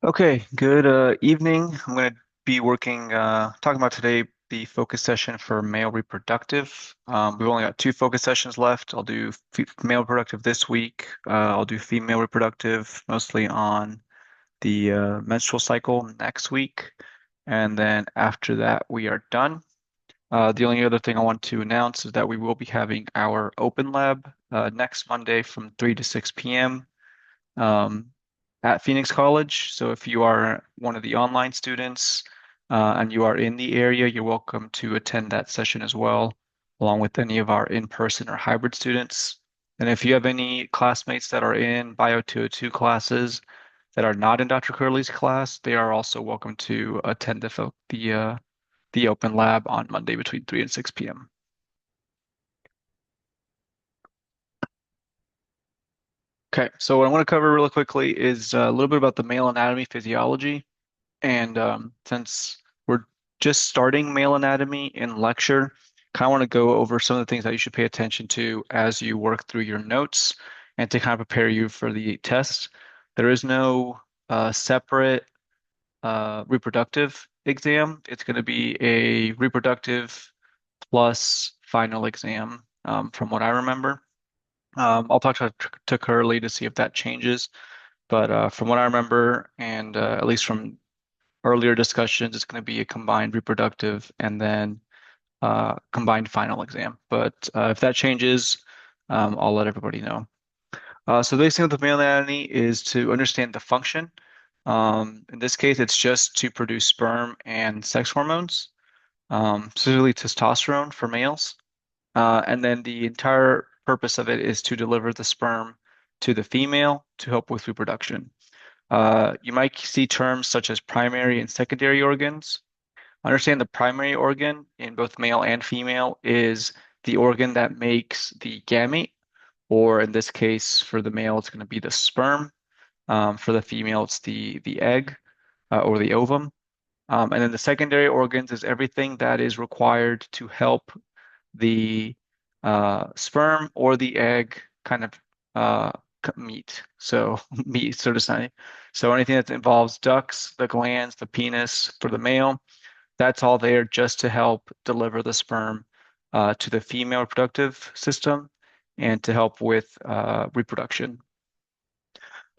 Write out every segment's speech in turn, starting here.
Okay, good evening. I'm going to be talking about today the focus session for male reproductive. We've only got two focus sessions left. I'll do male reproductive this week. I'll do female reproductive mostly on the menstrual cycle next week. And then after that, we are done. The only other thing I want to announce is that we will be having our open lab next Monday from 3 to 6 p.m. Um, at Phoenix College. So if you are one of the online students and you are in the area, you're welcome to attend that session as well, along with any of our in-person or hybrid students. And if you have any classmates that are in Bio 202 classes that are not in Dr. Curley's class, they are also welcome to attend the open lab on Monday between 3 and 6 p.m. Okay, so what I want to cover really quickly is a little bit about the male anatomy physiology. And since we're just starting male anatomy in lecture, kind of want to go over some of the things that you should pay attention to as you work through your notes and to kind of prepare you for the test. There is no separate reproductive exam. It's going to be a reproductive plus final exam, from what I remember. I'll talk to Curly to see if that changes. But from what I remember, and at least from earlier discussions, it's going to be a combined reproductive and then combined final exam. But if that changes, I'll let everybody know. So the basic thing with the male anatomy is to understand the function. In this case, it's just to produce sperm and sex hormones, specifically testosterone for males. And then the entire purpose of it is to deliver the sperm to the female to help with reproduction. You might see terms such as primary and secondary organs. Understand the primary organ in both male and female is the organ that makes the gamete, or in this case, for the male, it's going to be the sperm. For the female, it's the egg or the ovum. And then the secondary organs is everything that is required to help the sperm or the egg kind of uh, meet. So meet, so to say. So anything that involves ducts, the glands, the penis for the male, that's all there just to help deliver the sperm to the female reproductive system and to help with reproduction.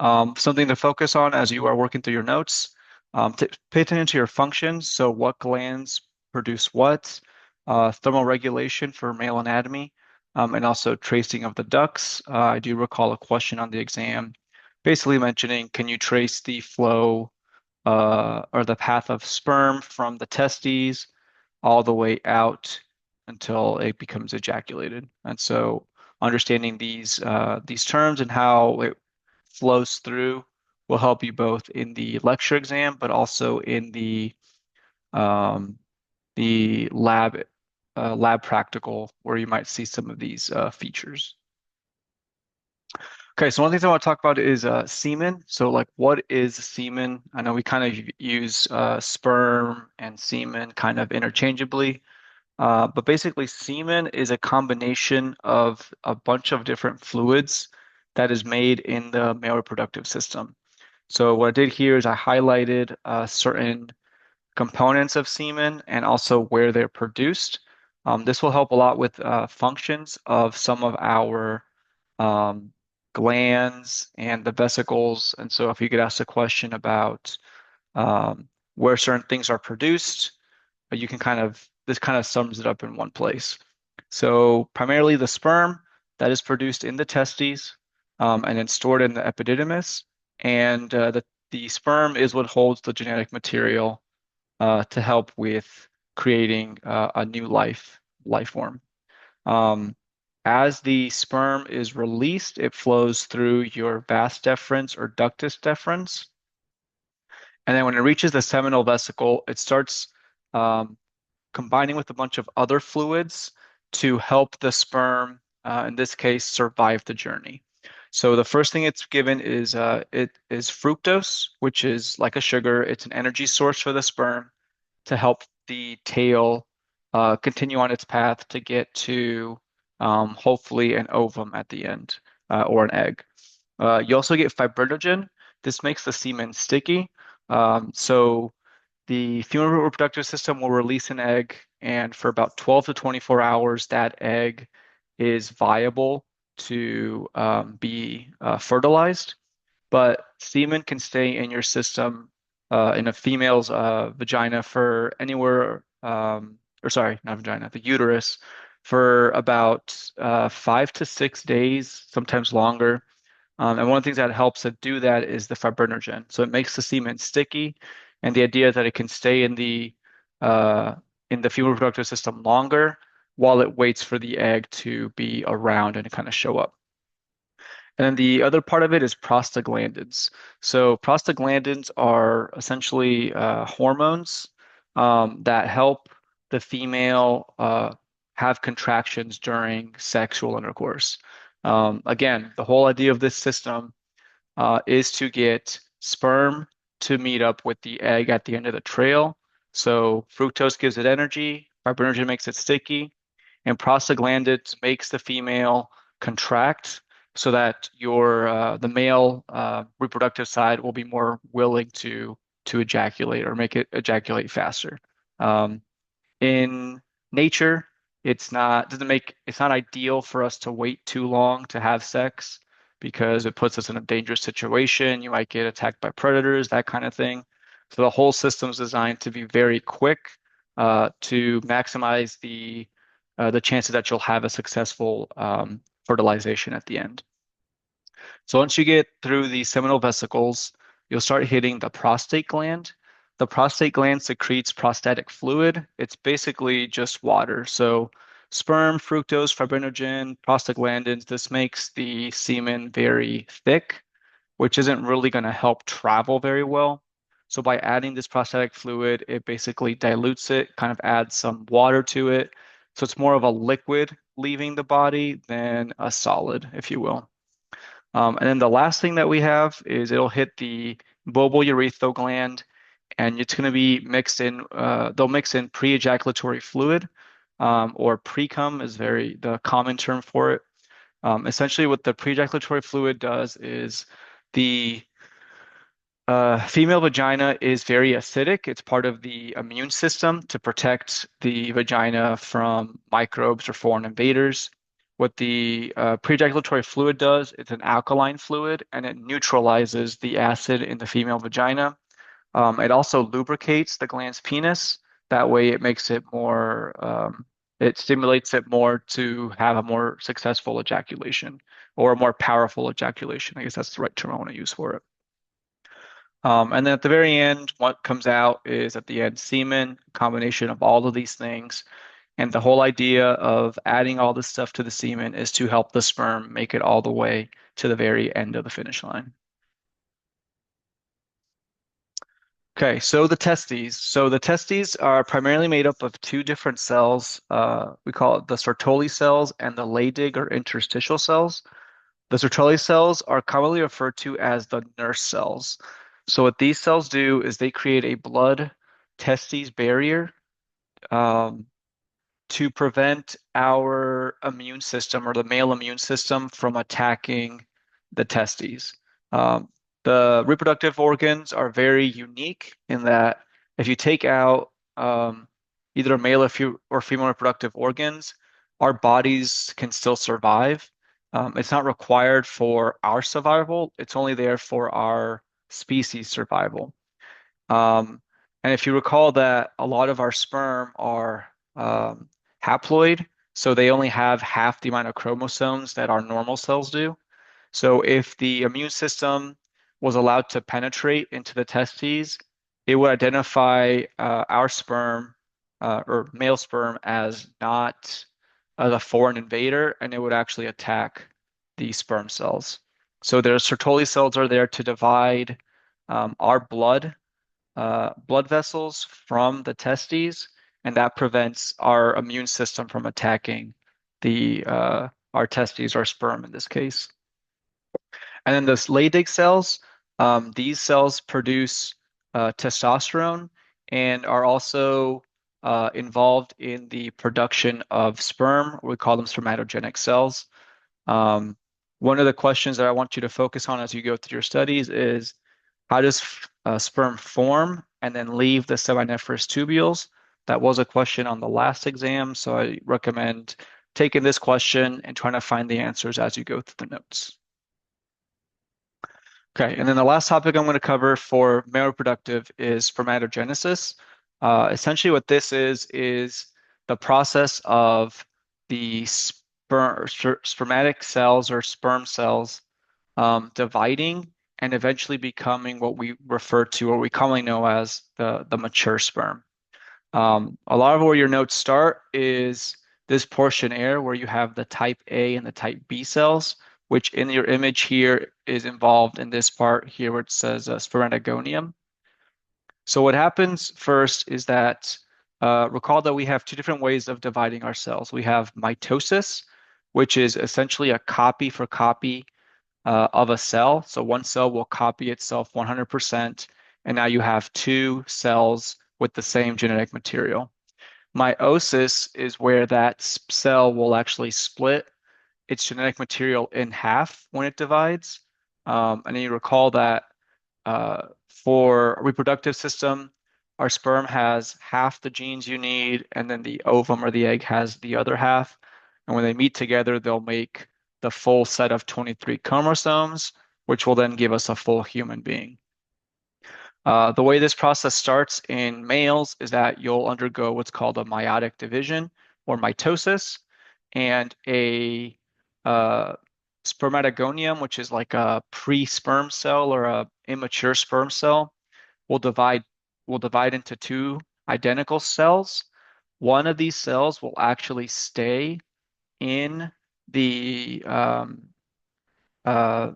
Something to focus on as you are working through your notes. Pay attention to your functions. So what glands produce what, thermal regulation for male anatomy, and also tracing of the ducts. I do recall a question on the exam basically mentioning, can you trace the flow or the path of sperm from the testes all the way out until it becomes ejaculated. And so understanding these terms and how it flows through will help you both in the lecture exam, but also in um, the lab practical where you might see some of these features. Okay, so one thing I want to talk about is semen. So, like, what is semen? I know we kind of use sperm and semen kind of interchangeably, but basically, semen is a combination of a bunch of different fluids that is made in the male reproductive system. So, what I did here is I highlighted certain components of semen and also where they're produced. This will help a lot with functions of some of our um, glands and the vesicles. And so if you could ask a question about where certain things are produced, you can this kind of sums it up in one place. So primarily the sperm that is produced in the testes and then stored in the epididymis. And the sperm is what holds the genetic material to help with creating a new life form. Um, as the sperm is released, it flows through your vas deferens or ductus deferens. And then when it reaches the seminal vesicle, it starts um, combining with a bunch of other fluids to help the sperm, in this case, survive the journey. So the first thing it's given is it is fructose, which is like a sugar. It's an energy source for the sperm to help the tail continue on its path to get to hopefully an ovum at the end or an egg. You also get fibrinogen. This makes the semen sticky. So the female reproductive system will release an egg, and for about 12 to 24 hours, that egg is viable to be fertilized. But semen can stay in your system, in a female's vagina for anywhere, or sorry, not vagina, the uterus, for about 5 to 6 days, sometimes longer. And one of the things that helps to do that is the fibrinogen. So it makes the semen sticky, and the idea that it can stay uh, in the female reproductive system longer while it waits for the egg to be around and kind of show up. And then the other part of it is prostaglandins. So prostaglandins are essentially hormones that help the female have contractions during sexual intercourse. Again, the whole idea of this system is to get sperm to meet up with the egg at the end of the trail. So fructose gives it energy, fibrinogen makes it sticky, and prostaglandins makes the female contract so that the male reproductive side will be more willing to ejaculate or make it ejaculate faster. Um, in nature, it's not ideal for us to wait too long to have sex because it puts us in a dangerous situation. You might get attacked by predators, that kind of thing. So the whole system's designed to be very quick to maximize the chances that you'll have a successful fertilization at the end. So once you get through the seminal vesicles, you'll start hitting the prostate gland. The prostate gland secretes prostatic fluid. It's basically just water. So sperm, fructose, fibrinogen, prostaglandins, this makes the semen very thick, which isn't really going to help travel very well. So by adding this prostatic fluid, it basically dilutes it, kind of adds some water to it. So it's more of a liquid leaving the body than a solid, if you will. And then the last thing that we have is it'll hit the bulbourethral gland, and it's going to be mixed in. They'll mix in pre-ejaculatory fluid, or pre-cum is the common term for it. Essentially, what the pre-ejaculatory fluid does is the female vagina is very acidic. It's part of the immune system to protect the vagina from microbes or foreign invaders. What the pre-ejaculatory fluid does, it's an alkaline fluid and it neutralizes the acid in the female vagina. It also lubricates the gland's penis. That way it makes it more, it stimulates it more to have a more successful ejaculation or a more powerful ejaculation. I guess that's the right term I want to use for it. And then at the very end, what comes out is at the end semen, combination of all of these things. And the whole idea of adding all this stuff to the semen is to help the sperm make it all the way to the very end of the finish line. Okay, so the testes. So the testes are primarily made up of two different cells. We call it the Sertoli cells and the Leydig or interstitial cells. The Sertoli cells are commonly referred to as the nurse cells. So what these cells do is they create a blood testes barrier um, to prevent our immune system or the male immune system from attacking the testes. Um, the reproductive organs are very unique in that if you take out either male or female reproductive organs, our bodies can still survive. It's not required for our survival, it's only there for our species survival. Um, and if you recall that a lot of our sperm are haploid, so they only have half the amount of chromosomes that our normal cells do. So if the immune system was allowed to penetrate into the testes, it would identify our sperm or male sperm as not as a foreign invader, and it would actually attack the sperm cells. So their Sertoli cells are there to divide our blood vessels from the testes, and that prevents our immune system from attacking the our testes, our sperm in this case. And then the Leydig cells, these cells produce testosterone and are also involved in the production of sperm. We call them spermatogenic cells. Um, One of the questions that I want you to focus on as you go through your studies is How does sperm form and then leave the seminiferous tubules? That was a question on the last exam, so I recommend taking this question and trying to find the answers as you go through the notes. Okay, and then the last topic I'm going to cover for male reproductive is spermatogenesis. Essentially, what this is the process of the spermatic cells or sperm cells dividing and eventually becoming what we refer to or we commonly know as the mature sperm. A lot of where your notes start is this portion here where you have the type A and the type B cells, which in your image here is involved in this part here where it says spermatogonium. So what happens first is that recall that we have two different ways of dividing our cells. We have mitosis, which is essentially a copy for copy of a cell. So one cell will copy itself 100%, and now you have two cells with the same genetic material. Meiosis is where that cell will actually split its genetic material in half when it divides. And then you recall that for a reproductive system, our sperm has half the genes you need, and then the ovum or the egg has the other half. And when they meet together, they'll make the full set of 23 chromosomes, which will then give us a full human being. The way this process starts in males is that you'll undergo what's called a meiotic division or mitosis, and a spermatogonium, which is like a pre-sperm cell or a immature sperm cell, will divide into two identical cells. One of these cells will actually stay in the uh,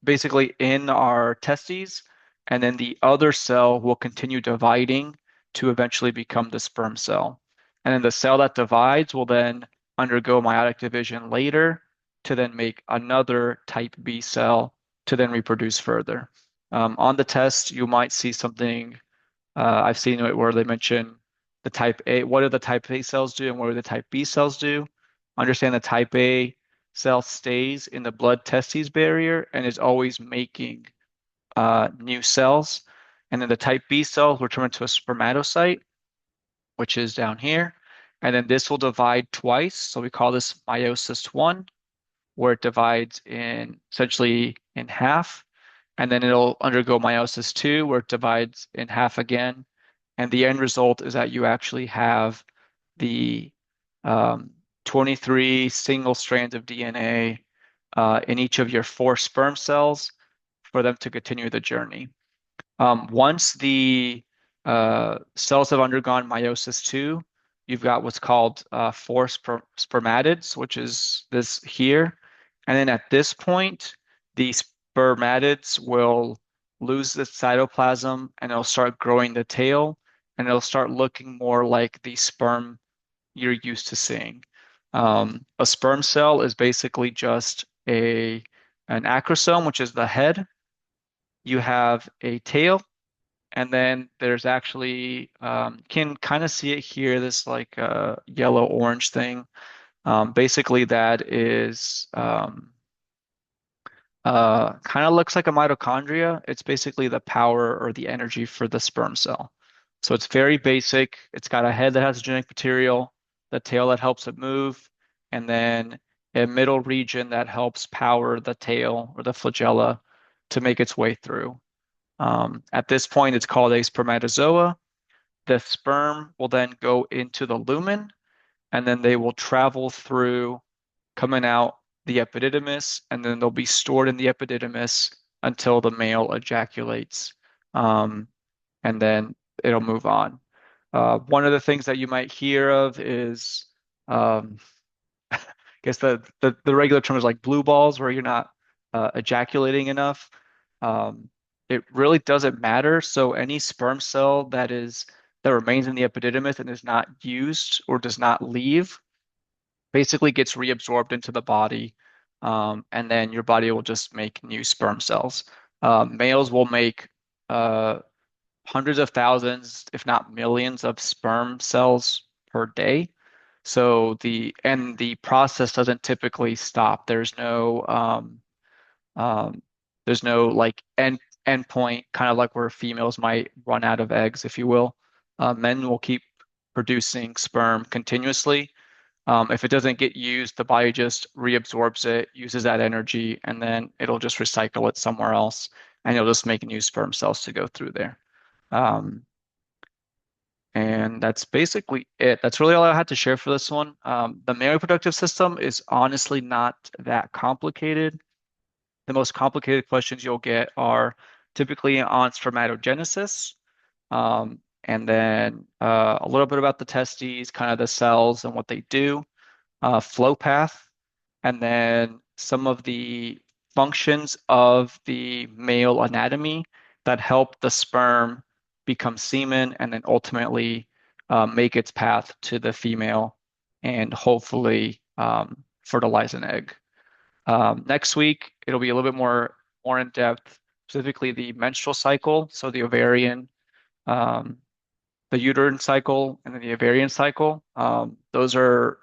basically in our testes, and then the other cell will continue dividing to eventually become the sperm cell. And then the cell that divides will then undergo meiotic division later to then make another type B cell to then reproduce further. On the test, you might see something, I've seen it where they mention the type A, what do the type A cells do and what do the type B cells do? Understand the type A cell stays in the blood testes barrier and is always making new cells. And then the type B cells will turn into a spermatocyte, which is down here. And then this will divide twice. So we call this meiosis one, where it divides in essentially in half. And then it'll undergo meiosis two, where it divides in half again. And the end result is that you actually have the 23 single strands of DNA in each of your four sperm cells for them to continue the journey. Once the cells have undergone meiosis two, you've got what's called four spermatids, which is this here. And then at this point, the spermatids will lose the cytoplasm and it'll start growing the tail and it'll start looking more like the sperm you're used to seeing. A sperm cell is basically just an acrosome, which is the head. You have a tail, and then there's actually can kind of see it here, this like yellow orange thing. Basically, that is kind of looks like a mitochondria. It's basically the power or the energy for the sperm cell. So it's very basic. It's got a head that has genetic material, the tail that helps it move, and then a middle region that helps power the tail or the flagella to make its way through. At this point, it's called a spermatozoa. The sperm will then go into the lumen, and then they will travel through, coming out the epididymis, and then they'll be stored in the epididymis until the male ejaculates, and then it'll move on. One of the things that you might hear of is, I guess the regular term is like blue balls, where you're not ejaculating enough. It really doesn't matter. So any sperm cell that remains in the epididymis and is not used or does not leave basically gets reabsorbed into the body, and then your body will just make new sperm cells. Males will make hundreds of thousands, if not millions, of sperm cells per day. So the process doesn't typically stop. Um, there's no like end endpoint, kind of like where females might run out of eggs, if you will. Men will keep producing sperm continuously. If it doesn't get used, the body just reabsorbs it, uses that energy, and then it'll just recycle it somewhere else, and it'll just make new sperm cells to go through there. Um, and that's basically it. That's really all I had to share for this one. The male reproductive system is honestly not that complicated. The most complicated questions you'll get are typically on spermatogenesis, and then a little bit about the testes, kind of the cells and what they do, flow path, and then some of the functions of the male anatomy that help the sperm become semen and then ultimately make its path to the female and hopefully fertilize an egg. Next week, it'll be a little bit more in depth, specifically the menstrual cycle, so the ovarian, um, the uterine cycle, and then the ovarian cycle. Those are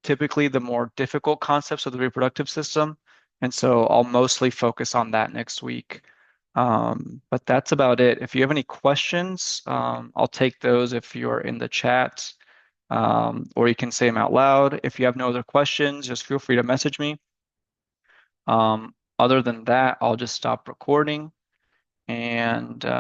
typically the more difficult concepts of the reproductive system. And so I'll mostly focus on that next week. But that's about it. If you have any questions, I'll take those if you're in the chat, or you can say them out loud. If you have no other questions, just feel free to message me. Other than that, I'll just stop recording and